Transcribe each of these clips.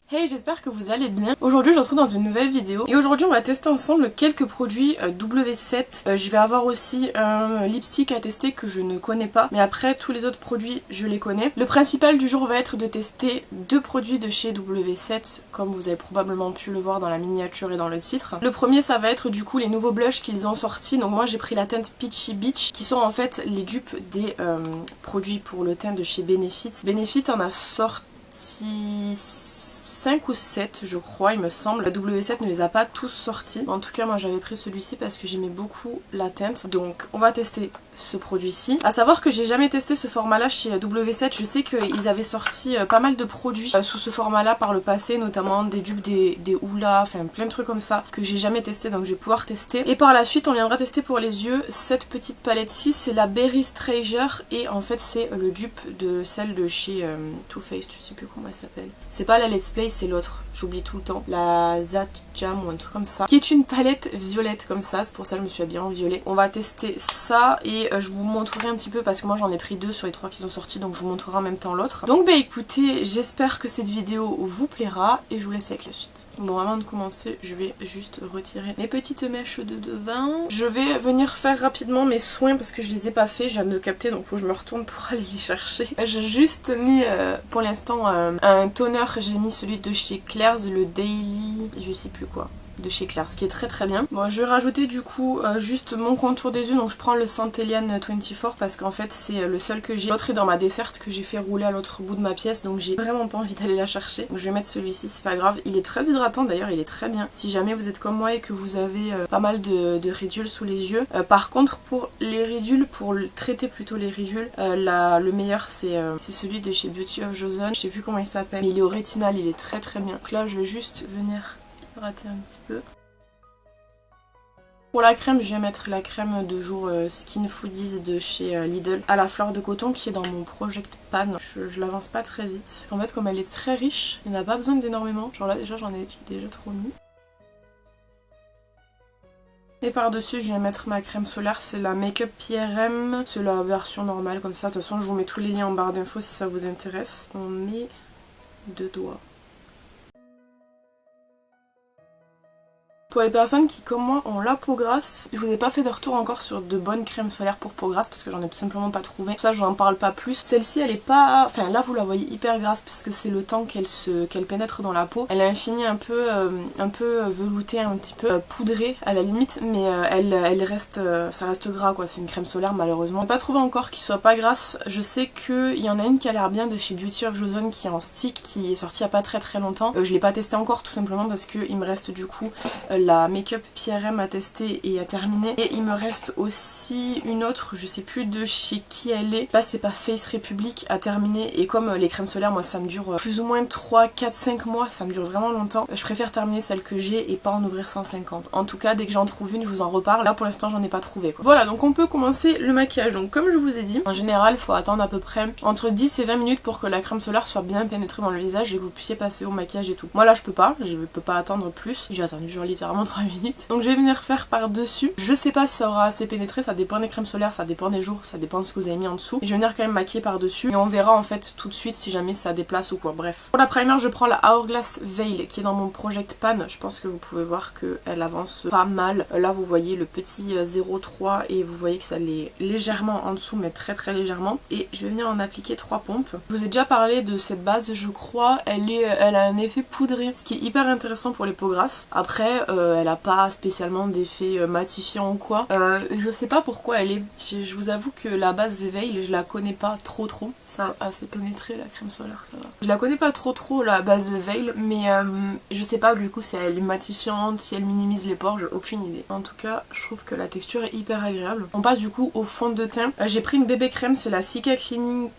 Hey, j'espère que vous allez bien. Aujourd'hui je vous retrouve dans une nouvelle vidéo et aujourd'hui on va tester ensemble quelques produits W7. Je vais avoir aussi un lipstick à tester que je ne connais pas, mais après tous les autres produits je les connais. Le principal du jour va être de tester deux produits de chez W7 comme vous avez probablement pu le voir dans la miniature et dans le titre. Le premier ça va être du coup les nouveaux blushs qu'ils ont sortis. Donc moi j'ai pris la teinte Peachy Beach qui sont en fait les dupes des produits pour le teint de chez Benefit. Benefit en a sorti 5 ou 7 je crois il me semble. La W7 ne les a pas tous sortis. En tout cas moi j'avais pris celui-ci parce que j'aimais beaucoup la teinte. Donc on va tester ce produit-ci. A savoir que j'ai jamais testé ce format-là chez W7. Je sais qu'ils avaient sorti pas mal de produits sous ce format-là par le passé, notamment des dupes, des houlas, enfin plein de trucs comme ça que j'ai jamais testé, donc je vais pouvoir tester. Et par la suite on viendra tester pour les yeux cette petite palette-ci. C'est la Berry's Treasure et en fait c'est le dupe de celle de chez Too Faced, je sais plus comment elle s'appelle. C'est pas la Let's Play, c'est l'autre, j'oublie tout le temps. La Zat Jam ou un truc comme ça. Qui est une palette violette comme ça, c'est pour ça que je me suis habillée en violet. On va tester ça et je vous montrerai un petit peu parce que moi j'en ai pris deux sur les trois qui sont sortis, donc je vous montrerai en même temps l'autre. Donc bah écoutez, j'espère que cette vidéo vous plaira et je vous laisse avec la suite. Bon, avant de commencer, je vais juste retirer mes petites mèches de devant. Je vais venir faire rapidement mes soins parce que je les ai pas fait, je viens de capter, donc faut que je me retourne pour aller les chercher. J'ai juste mis pour l'instant un toner, j'ai mis celui de chez Claire's, le Daily, je sais plus quoi, de chez Claire's, qui est très très bien. Bon, je vais rajouter du coup juste mon contour des yeux, donc je prends le Centellian 24 parce qu'en fait c'est le seul que j'ai. L'autre est dans ma desserte que j'ai fait rouler à l'autre bout de ma pièce, donc j'ai vraiment pas envie d'aller la chercher. Donc je vais mettre celui-ci, c'est pas grave. Il est très hydratant d'ailleurs, il est très bien. Si jamais vous êtes comme moi et que vous avez pas mal de ridules sous les yeux. Par contre pour les ridules, pour traiter plutôt les ridules, le meilleur c'est celui de chez Beauty of Joseon. Je sais plus comment il s'appelle, mais il est au rétinal, il est très très bien. Donc là je vais juste venir rater un petit peu. Pour la crème, je vais mettre la crème de jour Skin Foodies de chez Lidl à la fleur de coton qui est dans mon Project Pan. Je l'avance pas très vite parce qu'en fait comme elle est très riche, il n'y en a pas besoin d'énormément. Genre là déjà j'en ai déjà trop mis. Et par dessus je vais mettre ma crème solaire, c'est la Make Up PRM, c'est la version normale comme ça. De toute façon je vous mets tous les liens en barre d'infos si ça vous intéresse. On met 2 doigts. Pour les personnes qui comme moi ont la peau grasse, je vous ai pas fait de retour encore sur de bonnes crèmes solaires pour peau grasse parce que j'en ai tout simplement pas trouvé. Pour ça je n'en parle pas plus. Celle-ci elle est pas... Enfin là vous la voyez hyper grasse parce que c'est le temps qu'elle pénètre dans la peau. Elle a un fini un peu velouté, un petit peu poudré à la limite, mais elle reste, ça reste gras quoi. C'est une crème solaire malheureusement. Je n'ai pas trouvé encore qui soit pas grasse. Je sais qu'il y en a une qui a l'air bien de chez Beauty of Joseon qui est en stick, qui est sortie il y a pas très longtemps. Je l'ai pas testé encore tout simplement parce qu'il me reste du coup la Make Up PRM à tester et à terminer. Et il me reste aussi une autre, je sais plus de chez qui elle est. Là c'est pas Face Republic à terminer. Et comme les crèmes solaires, moi ça me dure plus ou moins 3, 4, 5 mois. Ça me dure vraiment longtemps. Je préfère terminer celle que j'ai et pas en ouvrir 150. En tout cas dès que j'en trouve une je vous en reparle. Là pour l'instant j'en ai pas trouvé quoi. Voilà, donc on peut commencer le maquillage. Donc comme je vous ai dit, en général il faut attendre à peu près entre 10 et 20 minutes pour que la crème solaire soit bien pénétrée dans le visage et que vous puissiez passer au maquillage et tout. Moi là je peux pas attendre plus. J'ai attendu genre littéralement 3 minutes. Donc je vais venir faire par dessus. Je sais pas si ça aura assez pénétré, ça dépend des crèmes solaires, ça dépend des jours, ça dépend de ce que vous avez mis en dessous. Et je vais venir quand même maquiller par dessus et on verra en fait tout de suite si jamais ça déplace ou quoi. Bref. Pour la primer je prends la Hourglass Veil qui est dans mon Project Pan. Je pense que vous pouvez voir qu'elle avance pas mal. Là vous voyez le petit 0,3 et vous voyez que ça l'est légèrement en dessous mais très légèrement. Et je vais venir en appliquer 3 pompes. Je vous ai déjà parlé de cette base je crois. Elle a un effet poudré, ce qui est hyper intéressant pour les peaux grasses. Après elle a pas spécialement d'effet matifiant ou quoi. Je sais pas pourquoi elle est... Je vous avoue que la base Veil, je la connais pas trop. Ça a assez pénétré la crème solaire, ça va. Je la connais pas trop la base Veil, mais je sais pas du coup si elle est matifiante, si elle minimise les pores, j'ai aucune idée. En tout cas, je trouve que la texture est hyper agréable. On passe du coup au fond de teint. J'ai pris une bébé crème, c'est la Cica Clearing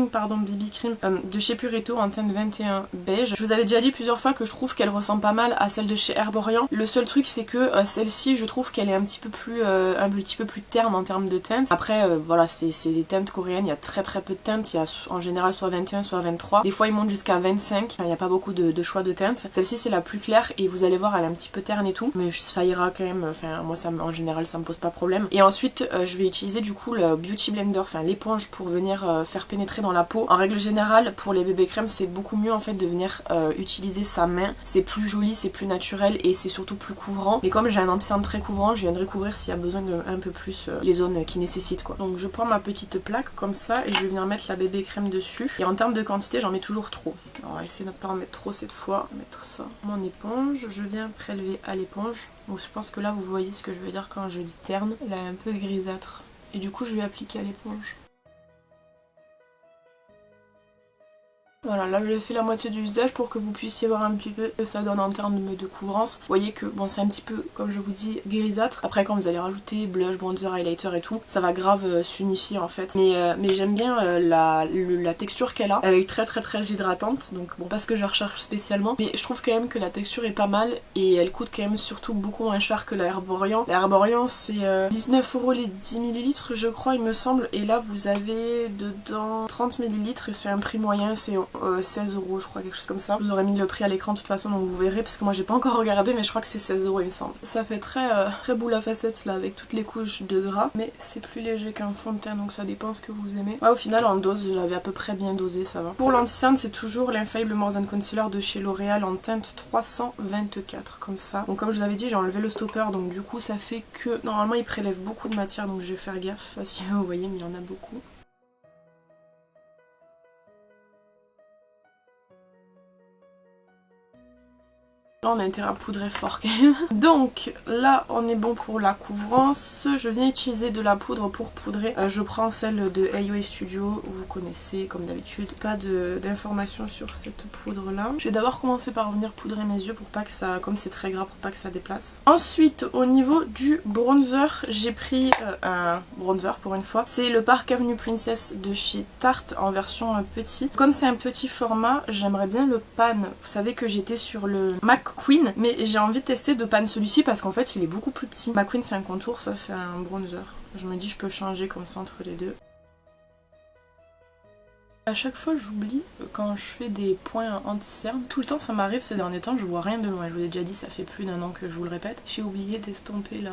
BB Cream de chez Purito en teinte 21 beige. Je vous avais déjà dit plusieurs fois que je trouve qu'elle ressemble pas mal à celle de chez Herborian. Le seul truc c'est que celle-ci je trouve qu'elle est un petit peu plus terne en termes de teintes. Après voilà, c'est les teintes coréennes, il y a très peu de teintes, il y a en général soit 21 soit 23. Des fois ils montent jusqu'à 25, enfin, il n'y a pas beaucoup de choix de teintes. Celle-ci c'est la plus claire et vous allez voir elle est un petit peu terne et tout, mais ça ira quand même, enfin moi ça, en général ça me pose pas problème. Et ensuite je vais utiliser du coup le Beauty Blender, enfin l'éponge pour venir faire pénétrer dans la peau. En règle générale pour les bébés crèmes c'est beaucoup mieux en fait de venir utiliser sa main, c'est plus joli, c'est plus naturel et c'est surtout plus couvrant. Mais comme j'ai un anti-cerne très couvrant, je viendrai couvrir s'il y a besoin de un peu plus les zones qui nécessitent quoi. Donc je prends ma petite plaque comme ça et je vais venir mettre la bébé crème dessus. Et en termes de quantité j'en mets toujours trop. Alors, on va essayer de ne pas en mettre trop cette fois. On va mettre ça. Mon éponge, je viens prélever à l'éponge. Donc je pense que là vous voyez ce que je veux dire quand je dis terne. Elle a un peu grisâtre. Et du coup je vais appliquer à l'éponge. Voilà, là j'ai fait la moitié du visage pour que vous puissiez voir un petit peu ce que ça donne en termes de couvrance. Vous voyez que bon c'est un petit peu, comme je vous dis, grisâtre. Après quand vous allez rajouter blush, bronzer, highlighter et tout, ça va grave s'unifier en fait. Mais j'aime bien la texture qu'elle a. Elle est très hydratante, donc bon pas ce que je recherche spécialement. Mais je trouve quand même que la texture est pas mal et elle coûte quand même surtout beaucoup moins cher que la Herborian. La Herborian c'est 19 € les 10 ml je crois il me semble. Et là vous avez dedans 30 ml et c'est un prix moyen, c'est 16 € je crois, quelque chose comme ça. Je vous aurais mis le prix à l'écran de toute façon donc vous verrez parce que moi j'ai pas encore regardé mais je crois que c'est 16 € il me semble. Ça fait très boule à facettes là avec toutes les couches de gras mais c'est plus léger qu'un fond de teint donc ça dépend ce que vous aimez. Ouais, au final en dose je l'avais à peu près bien dosé, ça va. Pour l'anti-cerne c'est toujours l'Infaillible More Than Concealer de chez L'Oréal en teinte 324 comme ça. Donc comme je vous avais dit j'ai enlevé le stopper donc du coup ça fait que normalement il prélève beaucoup de matière donc je vais faire gaffe. Je sais pas si vous voyez mais il y en a beaucoup. Là on a intérêt à poudrer fort quand même. Donc là on est bon pour la couvrance. Je viens utiliser de la poudre pour poudrer. Je prends celle de AOA Studio, vous connaissez comme d'habitude. Pas d'informations sur cette poudre là. Je vais d'abord commencer par venir poudrer mes yeux pour pas que ça, comme c'est très gras, pour pas que ça déplace. Ensuite au niveau du bronzer, j'ai pris un bronzer pour une fois. C'est le Park Avenue Princess de chez Tarte en version petit. Comme c'est un petit format, j'aimerais bien le pan. Vous savez que j'étais sur le McQueen, mais j'ai envie de tester de pan celui-ci parce qu'en fait il est beaucoup plus petit. McQueen c'est un contour, ça c'est un bronzer. Je me dis je peux changer comme ça entre les deux. À chaque fois j'oublie quand je fais des points anti-cerne. Tout le temps ça m'arrive ces derniers temps, je vois rien de loin. Je vous ai déjà dit, ça fait plus d'1 an que je vous le répète. J'ai oublié d'estomper là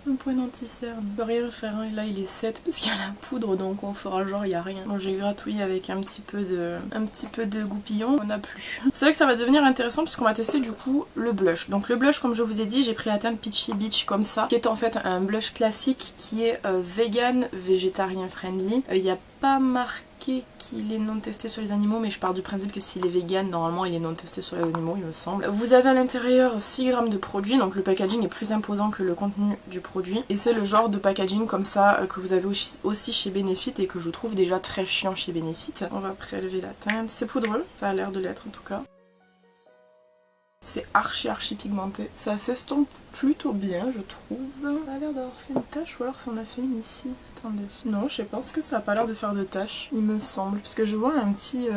un point d'anti-cerne. Je peux rien faire un et là il est 7 parce qu'il y a la poudre donc on fera genre il y a rien. Bon, j'ai gratouillé avec un petit peu de goupillon, on n'a plus. C'est vrai que ça va devenir intéressant puisqu'on va tester du coup le blush. Donc le blush comme je vous ai dit j'ai pris la teinte Peachy Beach comme ça, qui est en fait un blush classique qui est vegan, végétarien friendly. Il n'y a pas marqué qu'il est non testé sur les animaux mais je pars du principe que s'il est vegan normalement il est non testé sur les animaux il me semble. Vous avez à l'intérieur 6 grammes de produit donc le packaging est plus imposant que le contenu du produit et c'est le genre de packaging comme ça que vous avez aussi chez Benefit et que je trouve déjà très chiant chez Benefit. On va prélever la teinte, c'est poudreux, ça a l'air de l'être en tout cas. C'est archi pigmenté. Ça s'estompe plutôt bien je trouve. Ça a l'air d'avoir fait une tache ou alors ça en a fait une ici. Attendez. Non je pense que ça a pas l'air de faire de tache il me semble. Parce que je vois un petit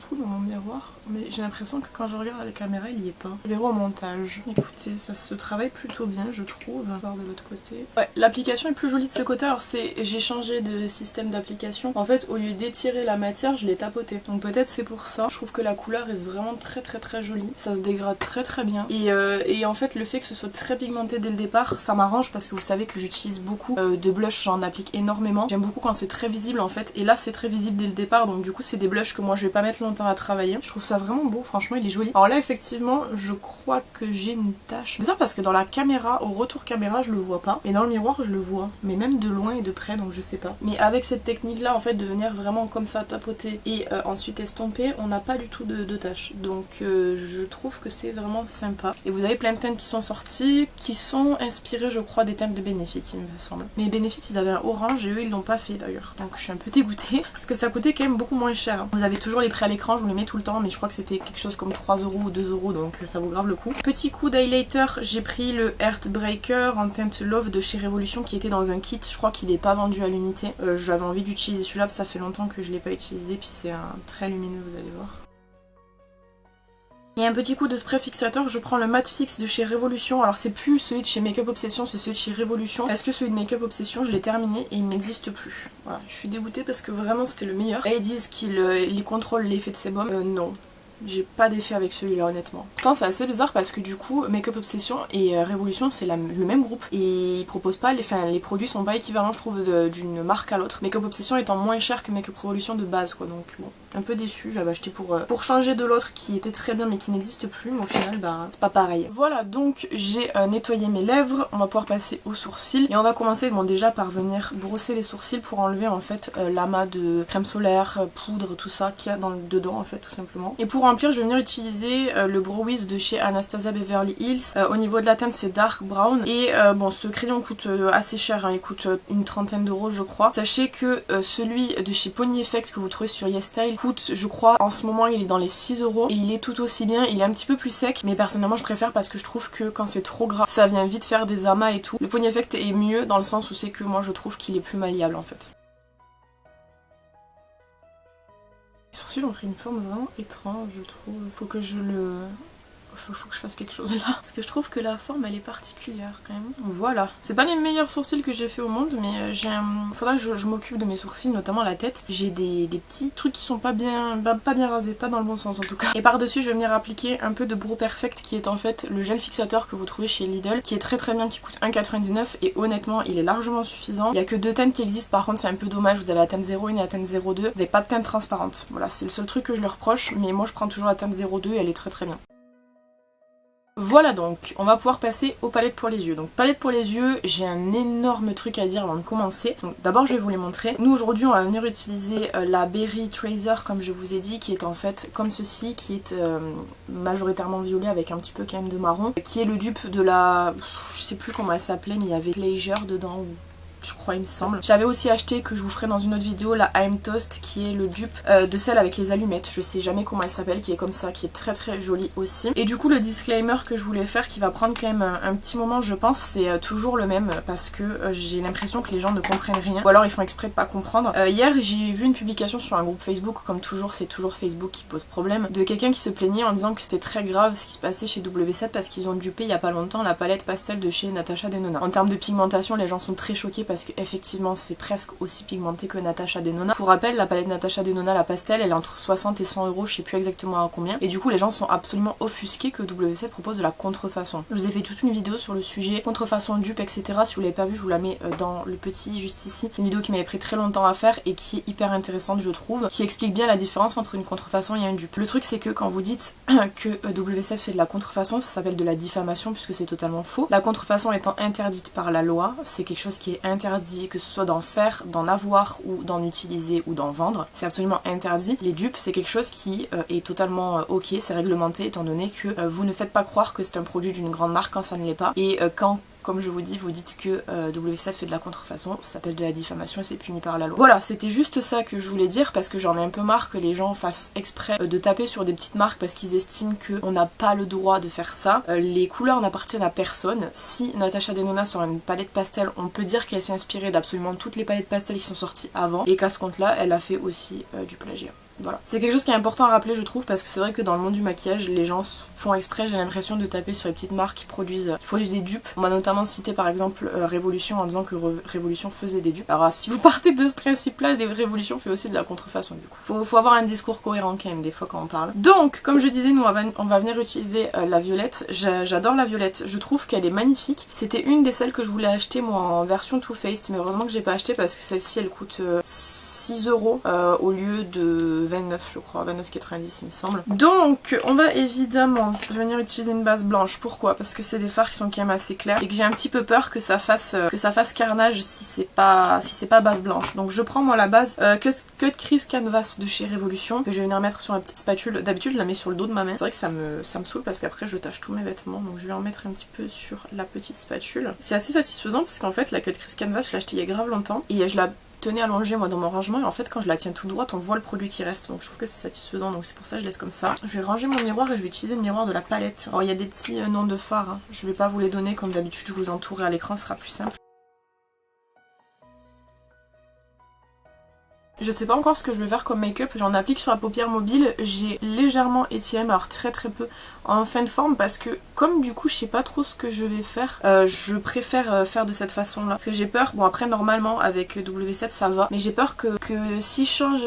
trou dans mon miroir. Mais j'ai l'impression que quand je regarde à la caméra il y est pas. Je verrai au montage. Écoutez ça se travaille plutôt bien je trouve. On va voir de l'autre côté. Ouais l'application est plus jolie de ce côté. Alors j'ai changé de système d'application. En fait au lieu d'étirer la matière je l'ai tapotée. Donc peut-être c'est pour ça. Je trouve que la couleur est vraiment très jolie. Ça se dégrade très bien. Et en fait le fait que ce soit très pigmenté dès le départ ça m'arrange parce que vous savez que j'utilise beaucoup de blush, j'en applique énormément. J'aime beaucoup quand c'est très visible en fait et là c'est très visible dès le départ donc du coup c'est des blushs que moi je vais pas mettre longtemps à travailler. Je trouve ça vraiment beau, franchement il est joli. Alors là effectivement je crois que j'ai une tache. C'est bizarre parce que dans la caméra, au retour caméra je le vois pas et dans le miroir je le vois mais même de loin et de près donc je sais pas. Mais avec cette technique là en fait de venir vraiment comme ça tapoter et ensuite estomper on n'a pas du tout de tache donc je trouve que c'est vraiment sympa. Et vous avez plein de teintes qui sont sorties qui sont inspirées je crois des teintes de Benefit il me semble. Mais Benefit ils avaient un orange et eux ils l'ont pas fait d'ailleurs donc je suis un peu dégoûtée parce que ça coûtait quand même beaucoup moins cher. Vous avez toujours les prix à l'écran, je vous les mets tout le temps mais je crois que c'était quelque chose comme 3 € ou 2 € donc ça vaut grave le coup. Petit coup d'highlighter, j'ai pris le Heartbreaker en teinte Love de chez Révolution qui était dans un kit, je crois qu'il est pas vendu à l'unité. J'avais envie d'utiliser celui-là, ça fait longtemps que je l'ai pas utilisé puis c'est un très lumineux vous allez voir. Et un petit coup de spray fixateur, je prends le Matte Fix de chez Révolution. Alors c'est plus celui de chez Make Up Obsession, c'est celui de chez Révolution. Parce que celui de Make Up Obsession, je l'ai terminé et il n'existe plus. Voilà, je suis dégoûtée parce que vraiment c'était le meilleur. Et ils disent qu'ils contrôlent l'effet de sébum. Non. J'ai pas d'effet avec celui-là honnêtement. Pourtant c'est assez bizarre parce que du coup Make Up Obsession et Révolution c'est le même groupe et ils proposent pas, les produits sont pas équivalents je trouve d'une marque à l'autre. Make Up Obsession étant moins cher que Make Up Révolution de base quoi, donc bon, un peu déçue, j'avais acheté pour changer de l'autre qui était très bien mais qui n'existe plus, mais au final bah c'est pas pareil. Voilà, donc j'ai nettoyé mes lèvres, on va pouvoir passer aux sourcils et on va commencer bon déjà par venir brosser les sourcils pour enlever en fait l'amas de crème solaire, poudre, tout ça qu'il y a dedans en fait tout simplement. Et pour remplir, je vais venir utiliser le Brow Wiz de chez Anastasia Beverly Hills. Au niveau de la teinte, c'est Dark Brown. Et bon, ce crayon coûte assez cher, hein, il coûte une trentaine d'euros, je crois. Sachez que celui de chez Pony Effect que vous trouvez sur YesStyle coûte, je crois, en ce moment, il est dans les 6 euros. Et il est tout aussi bien, il est un petit peu plus sec. Mais personnellement, je préfère parce que je trouve que quand c'est trop gras, ça vient vite faire des amas et tout. Le Pony Effect est mieux dans le sens où c'est que moi, je trouve qu'il est plus malléable en fait. Les sourcils ont pris une forme vraiment étrange, je trouve. Faut que je faut que je fasse quelque chose là. Parce que je trouve que la forme elle est particulière quand même. Voilà. C'est pas les meilleurs sourcils que j'ai fait au monde, mais faudra que je m'occupe de mes sourcils, notamment la tête. J'ai des petits trucs qui sont pas bien rasés, pas dans le bon sens en tout cas. Et par dessus je vais venir appliquer un peu de Brow Perfect qui est en fait le gel fixateur que vous trouvez chez Lidl, qui est très très bien, qui coûte 1,99 et honnêtement il est largement suffisant. Il y a que 2 teintes qui existent, par contre c'est un peu dommage, vous avez la teinte 01 et la teinte 02, vous n'avez pas de teinte transparente. Voilà, c'est le seul truc que je leur reproche, mais moi je prends toujours la teinte 02 et elle est très très bien. Voilà donc, on va pouvoir passer aux palettes pour les yeux. Donc palette pour les yeux, j'ai un énorme truc à dire avant de commencer. Donc d'abord je vais vous les montrer. Nous aujourd'hui on va venir utiliser la Berry Tracer comme je vous ai dit, qui est en fait comme ceci, qui est majoritairement violet avec un petit peu quand même de marron, qui est le dupe de la... je sais plus comment elle s'appelait, mais il y avait Pleasure dedans ou... je crois il me semble. J'avais aussi acheté, que je vous ferai dans une autre vidéo, la I'm Toast qui est le dupe de celle avec les allumettes. Je sais jamais comment elle s'appelle, qui est comme ça, qui est très très jolie aussi. Et du coup le disclaimer que je voulais faire, qui va prendre quand même un petit moment je pense, c'est toujours le même parce que j'ai l'impression que les gens ne comprennent rien. Ou alors ils font exprès de pas comprendre. Hier j'ai vu une publication sur un groupe Facebook, comme toujours c'est toujours Facebook qui pose problème, de quelqu'un qui se plaignait en disant que c'était très grave ce qui se passait chez W7 parce qu'ils ont dupé il y a pas longtemps la palette pastel de chez Natasha Denona. En termes de pigmentation les gens sont très choqués parce que effectivement c'est presque aussi pigmenté que Natasha Denona. Pour rappel, la palette Natasha Denona, la pastel, elle est entre 60 et 100 euros, je sais plus exactement à combien. Et du coup les gens sont absolument offusqués que W7 propose de la contrefaçon. Je vous ai fait toute une vidéo sur le sujet, contrefaçon, dupe, etc. Si vous l'avez pas vu, je vous la mets dans le petit juste ici. Une vidéo qui m'avait pris très longtemps à faire et qui est hyper intéressante je trouve, qui explique bien la différence entre une contrefaçon et un dupe. Le truc c'est que quand vous dites que W7 fait de la contrefaçon, ça s'appelle de la diffamation puisque c'est totalement faux. La contrefaçon étant interdite par la loi, c'est quelque chose qui est interdit, que ce soit d'en faire, d'en avoir ou d'en utiliser ou d'en vendre, c'est absolument interdit. Les dupes c'est quelque chose qui est totalement ok, c'est réglementé étant donné que vous ne faites pas croire que c'est un produit d'une grande marque quand ça ne l'est pas, et quand comme je vous dis, vous dites que W7 fait de la contrefaçon, ça s'appelle de la diffamation et c'est puni par la loi. Voilà, c'était juste ça que je voulais dire parce que j'en ai un peu marre que les gens fassent exprès de taper sur des petites marques parce qu'ils estiment qu'on n'a pas le droit de faire ça. Les couleurs n'appartiennent à personne. Si Natasha Denona sort une palette pastel, on peut dire qu'elle s'est inspirée d'absolument toutes les palettes pastel qui sont sorties avant et qu'à ce compte-là, elle a fait aussi du plagiat. Voilà. C'est quelque chose qui est important à rappeler je trouve parce que c'est vrai que dans le monde du maquillage les gens font exprès, j'ai l'impression, de taper sur les petites marques qui produisent des dupes. On m'a notamment cité par exemple Révolution en disant que Révolution faisait des dupes. Alors si vous partez de ce principe là, Révolution fait aussi de la contrefaçon du coup. Faut avoir un discours cohérent quand même des fois quand on parle. Donc comme je disais, nous on va venir utiliser la violette. J'adore la violette, je trouve qu'elle est magnifique. C'était une des celles que je voulais acheter moi en version Too Faced, mais heureusement que j'ai pas acheté parce que celle-ci elle coûte 6 euros au lieu de 29 je crois, 29,90 il me semble. Donc on va évidemment venir utiliser une base blanche. Pourquoi? Parce que c'est des fards qui sont quand même assez clairs et que j'ai un petit peu peur que ça fasse carnage si c'est pas base blanche. Donc je prends moi la base Cut Crease Canvas de chez Révolution que je vais venir mettre sur ma petite spatule. D'habitude je la mets sur le dos de ma main. C'est vrai que ça me saoule parce qu'après je tâche tous mes vêtements, donc je vais en mettre un petit peu sur la petite spatule. C'est assez satisfaisant parce qu'en fait la Cut Crease Canvas je l'ai achetée il y a grave longtemps et je la tenais allongée moi dans mon rangement et en fait quand je la tiens tout droite on voit le produit qui reste, donc je trouve que c'est satisfaisant, donc c'est pour ça que je laisse comme ça. Je vais ranger mon miroir et je vais utiliser le miroir de la palette. Alors il y a des petits noms de fards, hein. Je vais pas vous les donner comme d'habitude, je vous entourerai à l'écran, ce sera plus simple. Je sais pas encore ce que je vais faire comme make-up, j'en applique sur la paupière mobile, j'ai légèrement étiré, mais alors très très peu, en fin de forme parce que comme du coup je sais pas trop ce que je vais faire, je préfère faire de cette façon là. Parce que j'ai peur, bon après normalement avec W7 ça va, mais j'ai peur que si je change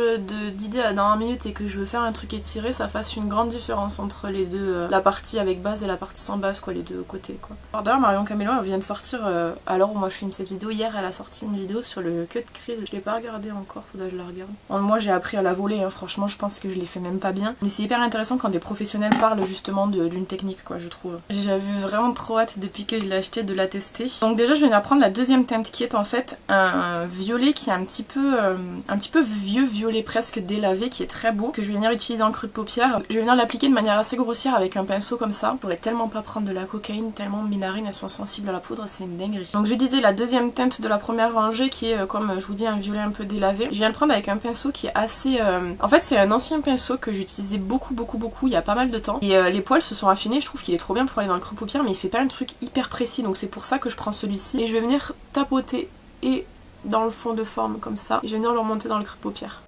d'idée à la dernière minute et que je veux faire un truc étiré, ça fasse une grande différence entre les deux, la partie avec base et la partie sans base quoi, les deux côtés quoi. Alors d'ailleurs Marion Camelo elle vient de sortir, à l'heure où moi je filme cette vidéo, hier elle a sorti une vidéo sur le cut crease, je l'ai pas regardé encore, faudrait que je la regarde. Bon, moi j'ai appris à la voler, hein. Franchement je pense que je l'ai fait même pas bien, mais c'est hyper intéressant quand des professionnels parlent justement d'une technique quoi, je trouve. J'avais vraiment trop hâte depuis que je l'ai acheté de la tester. Donc déjà je viens d'apprendre la deuxième teinte qui est en fait un violet qui est un petit peu vieux violet presque délavé, qui est très beau, que je vais venir utiliser en creux de paupière. Je vais venir l'appliquer de manière assez grossière avec un pinceau comme ça. Je pourrais tellement pas prendre de la cocaïne, tellement mes narines elles sont sensibles à la poudre, c'est une dinguerie. Donc je disais la deuxième teinte de la première rangée qui est comme je vous dis un violet un peu délavé. Je viens le prendre avec un pinceau qui est assez... En fait c'est un ancien pinceau que j'utilisais beaucoup il y a pas mal de temps. Et les poils se sont affinés, je trouve qu'il est trop bien pour aller dans le creux de paupière, mais il fait pas un truc hyper précis, donc c'est pour ça que je prends celui-ci. Et je vais venir tapoter et dans le fond de forme comme ça, et je vais venir le remonter dans le creux de paupière.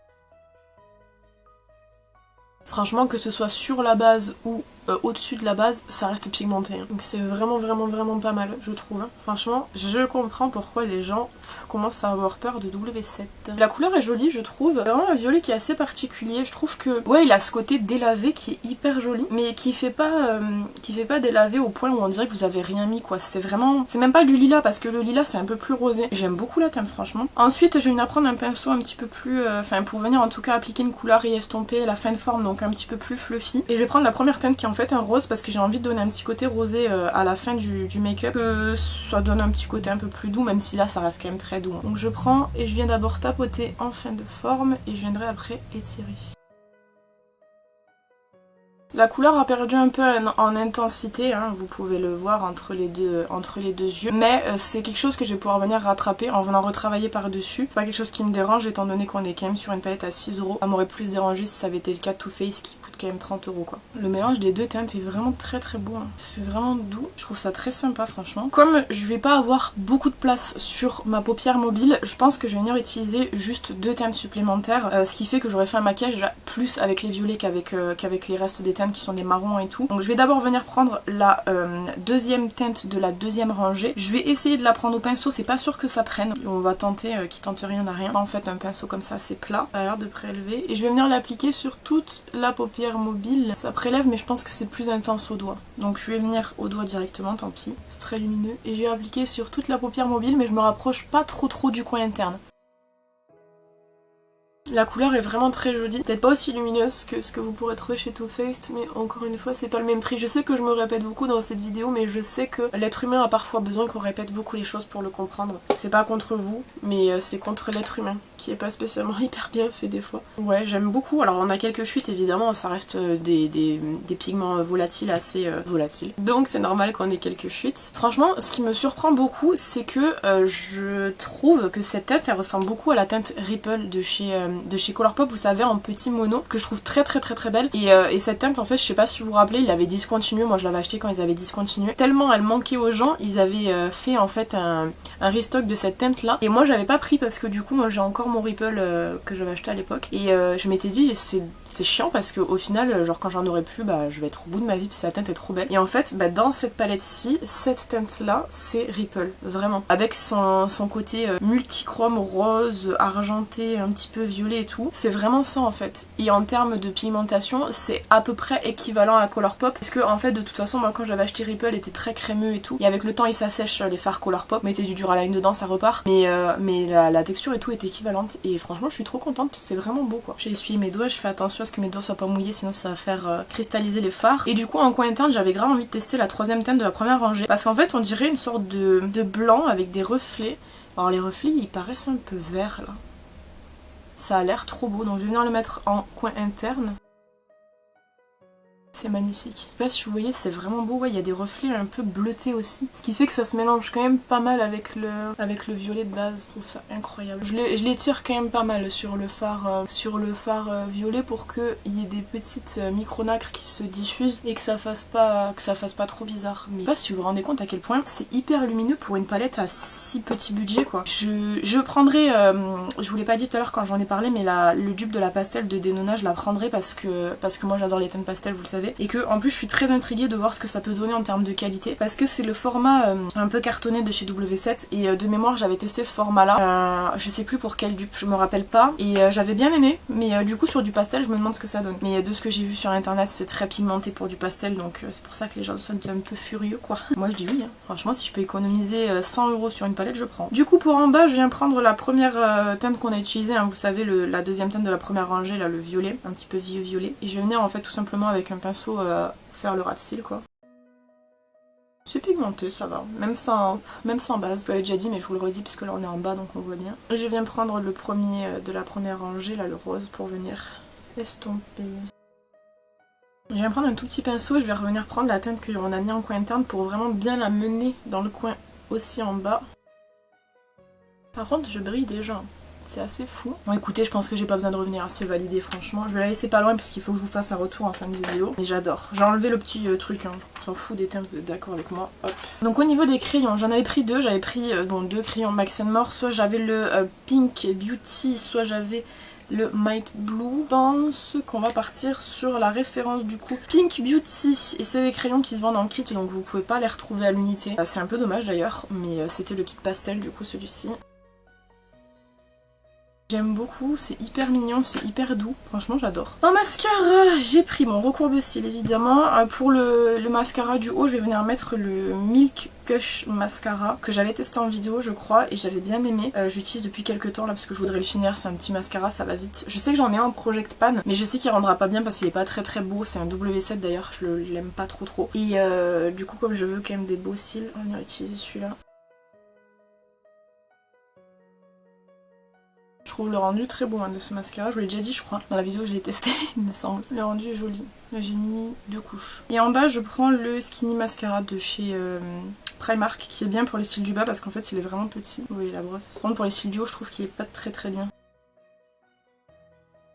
Franchement que ce soit sur la base ou au-dessus de la base, ça reste pigmenté. Hein. Donc c'est vraiment pas mal, je trouve. Hein. Franchement, je comprends pourquoi les gens commencent à avoir peur de W7. La couleur est jolie, je trouve. C'est vraiment un violet qui est assez particulier. Je trouve que, ouais, il a ce côté délavé qui est hyper joli, mais qui fait pas délavé au point où on dirait que vous avez rien mis, quoi. C'est vraiment... C'est même pas du lilas, parce que le lilas, c'est un peu plus rosé. J'aime beaucoup la teinte, franchement. Ensuite, je vais venir prendre un pinceau un petit peu plus... Enfin, pour venir en tout cas appliquer une couleur et estomper la fin de forme, donc un petit peu plus fluffy. Et je vais prendre la première teinte qui est en fait un rose parce que j'ai envie de donner un petit côté rosé à la fin du make-up, que ça donne un petit côté un peu plus doux, même si là ça reste quand même très doux. Donc je prends et je viens d'abord tapoter en fin de forme et je viendrai après étirer. La couleur a perdu un peu en intensité, hein, vous pouvez le voir entre les deux yeux, mais c'est quelque chose que je vais pouvoir venir rattraper en venant retravailler par-dessus. Pas quelque chose qui me dérange étant donné qu'on est quand même sur une palette à 6 €. Ça m'aurait plus dérangé si ça avait été le cas de Too Faced qui coûte quand même 30 € quoi. Le mélange des deux teintes est vraiment très beau, hein. C'est vraiment doux, je trouve ça très sympa franchement. Comme je vais pas avoir beaucoup de place sur ma paupière mobile, je pense que je vais venir utiliser juste deux teintes supplémentaires, ce qui fait que j'aurais fait un maquillage plus avec les violets qu'avec les restes des teintes qui sont des marrons et tout. Donc je vais d'abord venir prendre la deuxième teinte de la deuxième rangée. Je vais essayer de la prendre au pinceau, c'est pas sûr que ça prenne. On va tenter, qui tente rien n'a rien. En fait un pinceau comme ça c'est plat, ça a l'air de prélever. Et je vais venir l'appliquer sur toute la paupière mobile. Ça prélève mais je pense que c'est plus intense au doigt. Donc je vais venir au doigt directement, tant pis. C'est très lumineux. Et je vais appliquer sur toute la paupière mobile mais je me rapproche pas trop du coin interne. La couleur est vraiment très jolie, peut-être pas aussi lumineuse que ce que vous pourrez trouver chez Too Faced, mais encore une fois c'est pas le même prix. Je sais que je me répète beaucoup dans cette vidéo, mais je sais que l'être humain a parfois besoin qu'on répète beaucoup les choses pour le comprendre. C'est pas contre vous, mais c'est contre l'être humain, qui est pas spécialement hyper bien fait des fois. Ouais, j'aime beaucoup. Alors on a quelques chutes évidemment, ça reste des pigments volatiles, assez volatiles. Donc c'est normal qu'on ait quelques chutes. Franchement, ce qui me surprend beaucoup, c'est que je trouve que cette teinte elle ressemble beaucoup à la teinte Ripple de chez Colourpop, vous savez, en petit mono, que je trouve très belle. Et cette teinte en fait, je sais pas si vous vous rappelez, ils l'avaient discontinué, moi je l'avais acheté quand ils avaient discontinué. Tellement elle manquait aux gens, ils avaient fait en fait un restock de cette teinte là. Et moi j'avais pas pris parce que du coup moi j'ai encore mon Ripple que j'avais acheté à l'époque. Et je m'étais dit c'est chiant parce qu'au final, genre quand j'en aurai plus, bah je vais être au bout de ma vie parce que la teinte est trop belle. Et en fait, bah, dans cette palette-ci, cette teinte-là, c'est Ripple, vraiment. Avec son côté multichrome, rose, argenté, un petit peu violet et tout. C'est vraiment ça en fait. Et en termes de pigmentation, c'est à peu près équivalent à Colourpop. Parce que en fait, de toute façon, moi quand j'avais acheté Ripple, il était très crémeux et tout. Et avec le temps, il s'assèche les fards Colourpop. Mettez du Duraline dedans, ça repart. Mais la texture et tout est équivalente. Et franchement, je suis trop contente parce que c'est vraiment beau quoi. J'ai essuyé mes doigts, je fais attention à ce que mes doigts soient pas mouillés, sinon ça va faire cristalliser les fards. Et du coup, en coin interne, j'avais grave envie de tester la troisième teinte de la première rangée. Parce qu'en fait, on dirait une sorte de blanc avec des reflets. Alors les reflets, ils paraissent un peu verts là. Ça a l'air trop beau, donc je vais venir le mettre en coin interne. C'est magnifique. Je sais pas si vous voyez, c'est vraiment beau. Ouais, il y a des reflets un peu bleutés aussi. Ce qui fait que ça se mélange quand même pas mal avec le violet de base. Je trouve ça incroyable. Je l'étire quand même pas mal sur le phare, violet pour qu'il y ait des petites micronacres qui se diffusent et que ça fasse pas trop bizarre. Mais je sais pas si vous vous rendez compte à quel point c'est hyper lumineux pour une palette à si petit budget quoi. Je prendrai, je vous l'ai pas dit tout à l'heure quand j'en ai parlé, mais le dupe de la pastel de Denona je la prendrai parce que moi j'adore les teintes pastel, vous le savez, et que en plus je suis très intriguée de voir ce que ça peut donner en termes de qualité parce que c'est le format un peu cartonné de chez W7 et de mémoire j'avais testé ce format là, je sais plus pour quel dupe, je me rappelle pas, et j'avais bien aimé, mais du coup sur du pastel je me demande ce que ça donne. Mais de ce que j'ai vu sur internet c'est très pigmenté pour du pastel, donc c'est pour ça que les gens sont un peu furieux quoi. Moi je dis oui, hein. Franchement si je peux économiser 100 € sur une palette je prends. Du coup pour en bas je viens prendre la première teinte qu'on a utilisée, hein, vous savez la deuxième teinte de la première rangée là, le violet, un petit peu vieux violet, et je vais venir en fait tout simplement avec un pinceau faire le ras de cils quoi. C'est pigmenté, ça va, même sans base. Je l'avais déjà dit mais je vous le redis puisque là on est en bas donc on voit bien. Et je viens prendre le premier de la première rangée, là le rose, pour venir estomper. Je viens prendre un tout petit pinceau et je vais revenir prendre la teinte que l'on a mis en coin interne pour vraiment bien la mener dans le coin aussi en bas. Par contre je brille déjà. C'est assez fou. Bon écoutez, je pense que j'ai pas besoin de revenir, c'est validé franchement. Je vais la laisser pas loin parce qu'il faut que je vous fasse un retour en fin de vidéo. Mais j'adore. J'ai enlevé le petit truc, hein. On s'en fout des teintes, vous êtes d'accord avec moi. Hop. Donc au niveau des crayons, j'en avais pris deux. J'avais pris deux crayons Max & More. Soit j'avais le Pink Beauty, soit j'avais le Might Blue. Je pense qu'on va partir sur la référence du coup Pink Beauty. Et c'est les crayons qui se vendent en kit, donc vous pouvez pas les retrouver à l'unité. C'est un peu dommage d'ailleurs, mais c'était le kit pastel du coup celui-ci. J'aime beaucoup, c'est hyper mignon, c'est hyper doux, franchement j'adore. En mascara, j'ai pris mon recourbe-cils évidemment. Pour le mascara du haut, je vais venir mettre le Milk Kush Mascara que j'avais testé en vidéo je crois et j'avais bien aimé. J'utilise depuis quelques temps là parce que je voudrais le finir, c'est un petit mascara, ça va vite. Je sais que j'en ai un en Project Pan mais je sais qu'il rendra pas bien parce qu'il est pas très beau, c'est un W7 d'ailleurs, je l'aime pas trop. Et du coup comme je veux quand même des beaux cils, on va venir utiliser celui-là. Je trouve le rendu très beau hein, de ce mascara, je vous l'ai déjà dit je crois, dans la vidéo je l'ai testé il me semble. Le rendu est joli, là j'ai mis 2 couches. Et en bas je prends le Skinny Mascara de chez Primark qui est bien pour les cils du bas parce qu'en fait il est vraiment petit. Vous voyez la brosse. Par contre pour les cils du haut je trouve qu'il est pas très bien.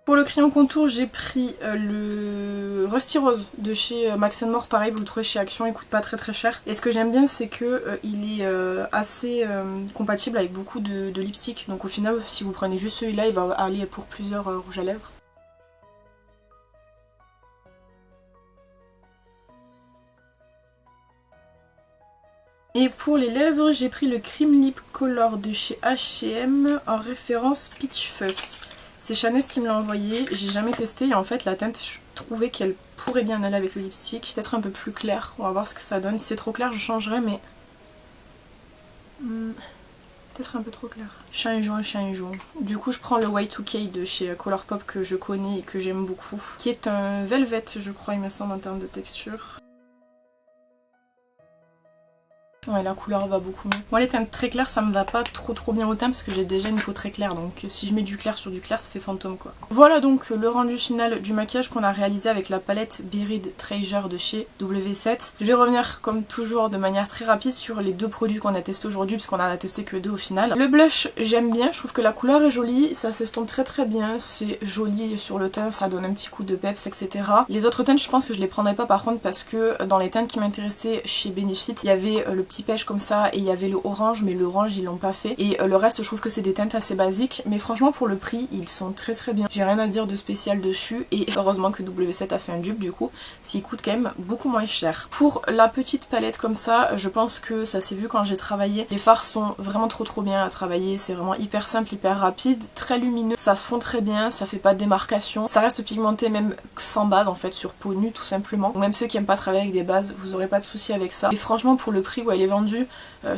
Pour le crayon contour, j'ai pris le Rusty Rose de chez Max & More. Pareil, vous le trouvez chez Action, il coûte pas très cher. Et ce que j'aime bien, c'est que il est assez compatible avec beaucoup de lipsticks. Donc au final, si vous prenez juste celui-là, il va aller pour plusieurs rouges à lèvres. Et pour les lèvres, j'ai pris le Cream Lip Color de chez H&M en référence Peach Fuzz. C'est Chanès qui me l'a envoyé, j'ai jamais testé et en fait la teinte je trouvais qu'elle pourrait bien aller avec le lipstick. Peut-être un peu plus clair, on va voir ce que ça donne. Si c'est trop clair je changerai mais... peut-être un peu trop clair. Chien et jaune. Du coup je prends le Y2K de chez Colourpop que je connais et que j'aime beaucoup. Qui est un velvet je crois il me semble en termes de texture. Ouais, la couleur va beaucoup mieux. Moi les teintes très claires ça me va pas trop bien au teint parce que j'ai déjà une peau très claire, donc si je mets du clair sur du clair ça fait fantôme quoi. Voilà donc le rendu final du maquillage qu'on a réalisé avec la palette Buried Treasure de chez W7. Je vais revenir comme toujours de manière très rapide sur les deux produits qu'on a testés aujourd'hui parce qu'on en a testé que deux au final. Le blush j'aime bien, je trouve que la couleur est jolie, ça s'estompe très bien, c'est joli sur le teint, ça donne un petit coup de peps etc. Les autres teintes je pense que je les prendrai pas par contre parce que dans les teintes qui m'intéressaient chez Benefit il y avait le petit pêche comme ça et il y avait le orange mais l'orange ils l'ont pas fait et le reste je trouve que c'est des teintes assez basiques mais franchement pour le prix ils sont très bien. J'ai rien à dire de spécial dessus et heureusement que W7 a fait un dupe du coup s'il coûte quand même beaucoup moins cher. Pour la petite palette comme ça je pense que ça s'est vu quand j'ai travaillé, les fards sont vraiment trop bien à travailler, c'est vraiment hyper simple, hyper rapide, très lumineux, ça se fond très bien, ça fait pas de démarcation, ça reste pigmenté même sans base en fait sur peau nue tout simplement. Donc même ceux qui aiment pas travailler avec des bases vous aurez pas de soucis avec ça et franchement pour le prix où elle est vendue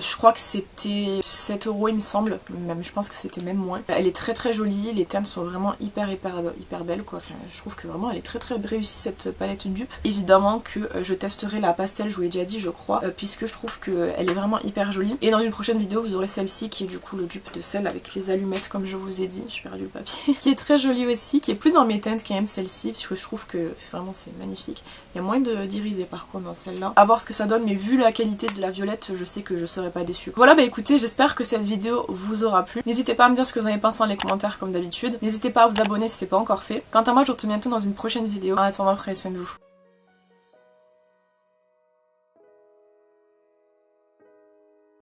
Je crois que c'était 7 € il me semble, même je pense que c'était même moins. Elle est très très jolie, les teintes sont vraiment hyper belles quoi. Enfin, je trouve que vraiment elle est très réussie cette palette dupe. Évidemment que je testerai la pastel, je vous l'ai déjà dit je crois, puisque je trouve qu'elle est vraiment hyper jolie. Et dans une prochaine vidéo vous aurez celle-ci qui est du coup le dupe de celle avec les allumettes comme je vous ai dit, j'ai perdu le papier, qui est très jolie aussi, qui est plus dans mes teintes quand même celle-ci, parce que je trouve que vraiment c'est magnifique. Il y a moins d'irisé par contre dans celle-là. À voir ce que ça donne, mais vu la qualité de la violette, je sais que je serai pas déçue. Voilà, bah écoutez, j'espère que cette vidéo vous aura plu. N'hésitez pas à me dire ce que vous en avez pensé dans les commentaires comme d'habitude. N'hésitez pas à vous abonner si c'est pas encore fait. Quant à moi, je vous retrouve bientôt dans une prochaine vidéo. En attendant, prenez soin de vous.